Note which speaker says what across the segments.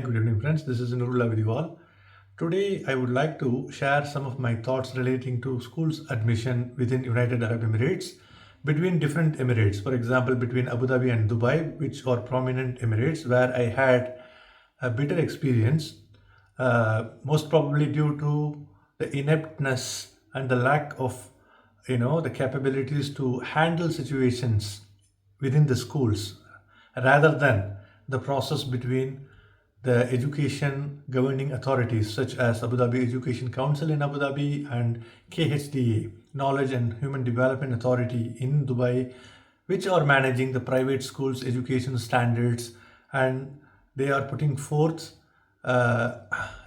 Speaker 1: good evening, friends. This is Nurullah with you all. Today, I would like to share some of my thoughts relating to schools admission within United Arab Emirates between different Emirates. For example, between Abu Dhabi and Dubai, which are prominent Emirates, where I had a bitter experience, most probably due to the ineptness and the lack of, the capabilities to handle situations within the schools rather than the process between the education governing authorities such as Abu Dhabi Education Council in Abu Dhabi and KHDA, Knowledge and Human Development Authority in Dubai, which are managing the private schools education standards, and they are putting forth uh,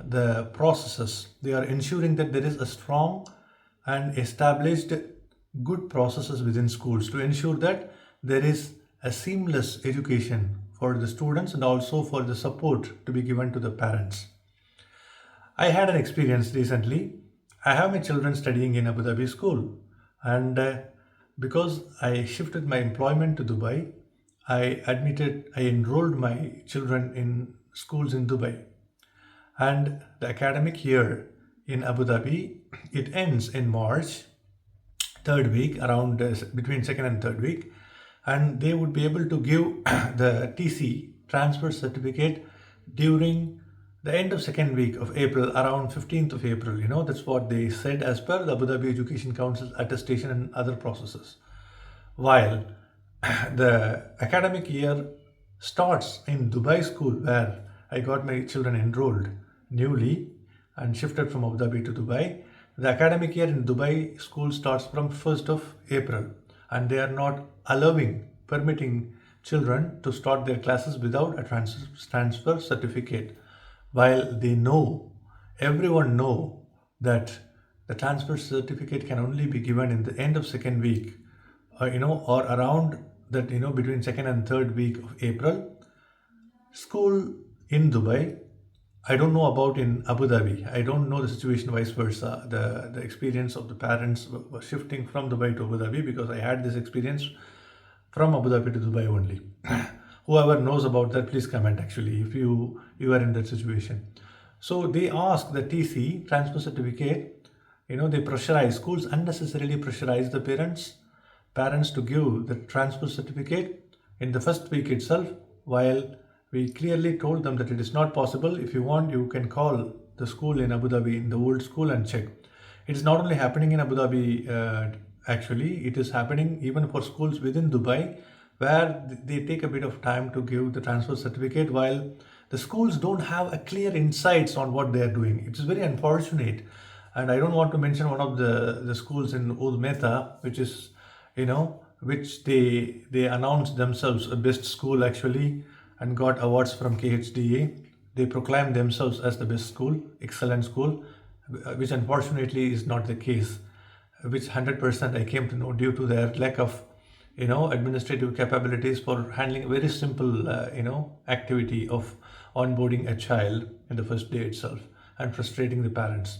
Speaker 1: the processes. They are ensuring that there is a strong and established good processes within schools to ensure that there is a seamless education for the students and also for the support to be given to the parents. I had an experience recently. I have my children studying in Abu Dhabi school, and because I shifted my employment to Dubai, I enrolled my children in schools in Dubai. And the academic year in Abu Dhabi, it ends in March, third week, around between second and third week, and they would be able to give the TC transfer certificate during the end of second week of April, around 15th of April. That's what they said as per the Abu Dhabi Education Council's attestation and other processes. While the academic year starts in Dubai school, where I got my children enrolled newly and shifted from Abu Dhabi to Dubai. The academic year in Dubai school starts from 1st of April, and they are not permitting children to start their classes without a transfer certificate. While everyone know that the transfer certificate can only be given in the end of second week, or around that, between second and third week of April. School in Dubai, I don't know about in Abu Dhabi. I don't know the situation vice versa. The experience of the parents was shifting from Dubai to Abu Dhabi, because I had this experience from Abu Dhabi to Dubai only. Whoever knows about that, please comment actually if you are in that situation. So they ask the TC transfer certificate. They pressurize schools, unnecessarily pressurize the parents to give the transfer certificate in the first week itself, while we clearly told them that it is not possible. If you want, you can call the school in Abu Dhabi, in the old school, and check. It is not only happening in Abu Dhabi, actually, it is happening even for schools within Dubai, where they take a bit of time to give the transfer certificate, while the schools don't have a clear insights on what they are doing. It is very unfortunate. And I don't want to mention one of the schools in Old Mehta, which is, which they announced themselves a best school actually, and got awards from KHDA. They proclaim themselves as the best school, excellent school, which unfortunately is not the case, which 100% I came to know due to their lack of, administrative capabilities for handling a very simple, activity of onboarding a child in the first day itself and frustrating the parents.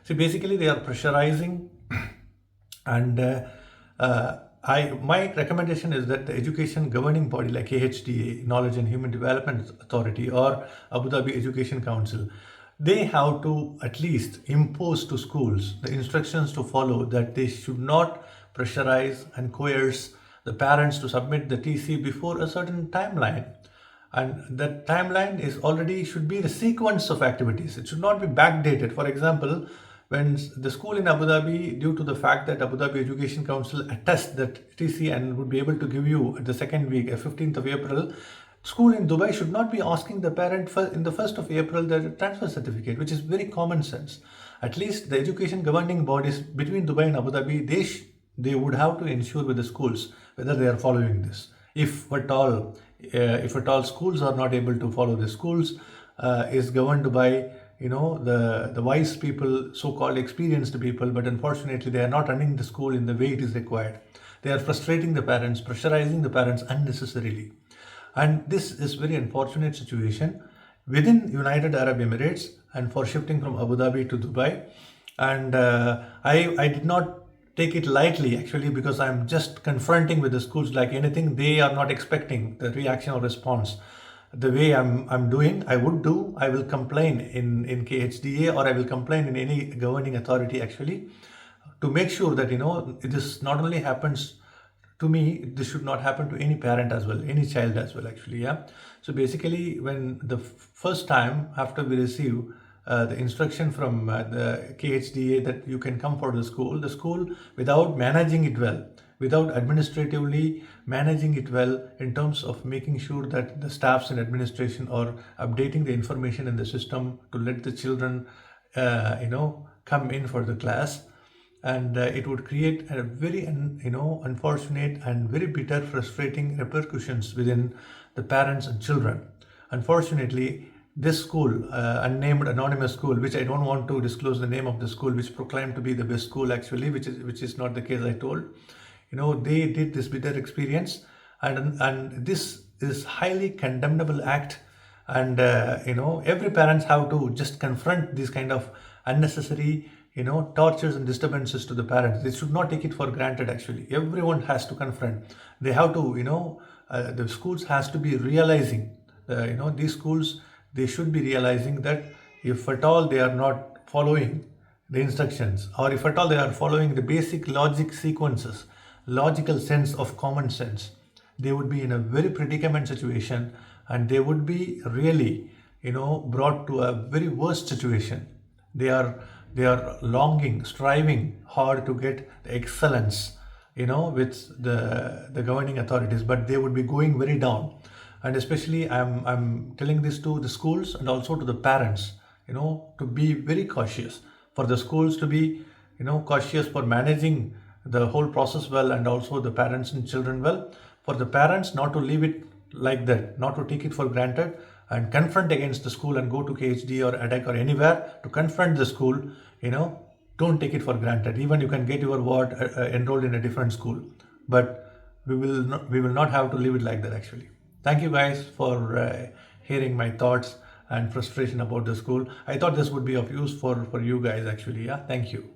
Speaker 1: See, basically they are pressurizing, and my recommendation is that the education governing body like KHDA, Knowledge and Human Development Authority, or Abu Dhabi Education Council, they have to at least impose to schools the instructions to follow, that they should not pressurize and coerce the parents to submit the TC before a certain timeline. And that timeline is already should be the sequence of activities. It should not be backdated. For example, when the school in Abu Dhabi, due to the fact that Abu Dhabi Education Council attests that TC and would be able to give you at the second week, 15th of April, school in Dubai should not be asking the parent in the 1st of April the transfer certificate, which is very common sense. At least the education governing bodies between Dubai and Abu Dhabi, they would have to ensure with the schools whether they are following this. If at all schools are not able to follow, the schools is governed by the wise people, so-called experienced people, but unfortunately they are not running the school in the way it is required. They are frustrating the parents, pressurizing the parents unnecessarily, and this is very unfortunate situation within United Arab Emirates, and for shifting from Abu Dhabi to Dubai. And I did not take it lightly actually, because I'm just confronting with the schools like anything. They are not expecting the reaction or response. the way I'm doing, I would do, I will complain in KHDA, or I will complain in any governing authority actually, to make sure that this not only happens to me, this should not happen to any parent as well, any child as well actually. Yeah. So basically, when the first time after we receive the instruction from the KHDA that you can come for the school without managing it well, without administratively managing it well, in terms of making sure that the staffs and administration are updating the information in the system to let the children come in for the class. And it would create a very unfortunate and very bitter, frustrating repercussions within the parents and children. Unfortunately, this school, unnamed anonymous school, which I don't want to disclose the name of the school, which proclaimed to be the best school actually, which is not the case, I told. They did this bitter experience, and this is highly condemnable act. And every parents have to just confront these kind of unnecessary tortures and disturbances to the parents. They should not take it for granted actually. Everyone has to confront. They have to the schools has to be realizing, these schools, they should be realizing that if at all they are not following the instructions, or if at all they are following the basic logic sequences, logical sense of common sense, they would be in a very predicament situation, and they would be really brought to a very worst situation. They are longing, striving hard to get the excellence with the governing authorities, but they would be going very down. And especially I'm telling this to the schools and also to the parents, to be very cautious, for the schools to be cautious for managing the whole process well, and also the parents and children well, for the parents not to leave it like that, not to take it for granted, and confront against the school and go to KHD or ADEC or anywhere to confront the school. Don't take it for granted. Even you can get your ward enrolled in a different school, but we will not have to leave it like that actually. Thank you guys for hearing my thoughts and frustration about the school. I thought this would be of use for you guys actually. Yeah, thank you.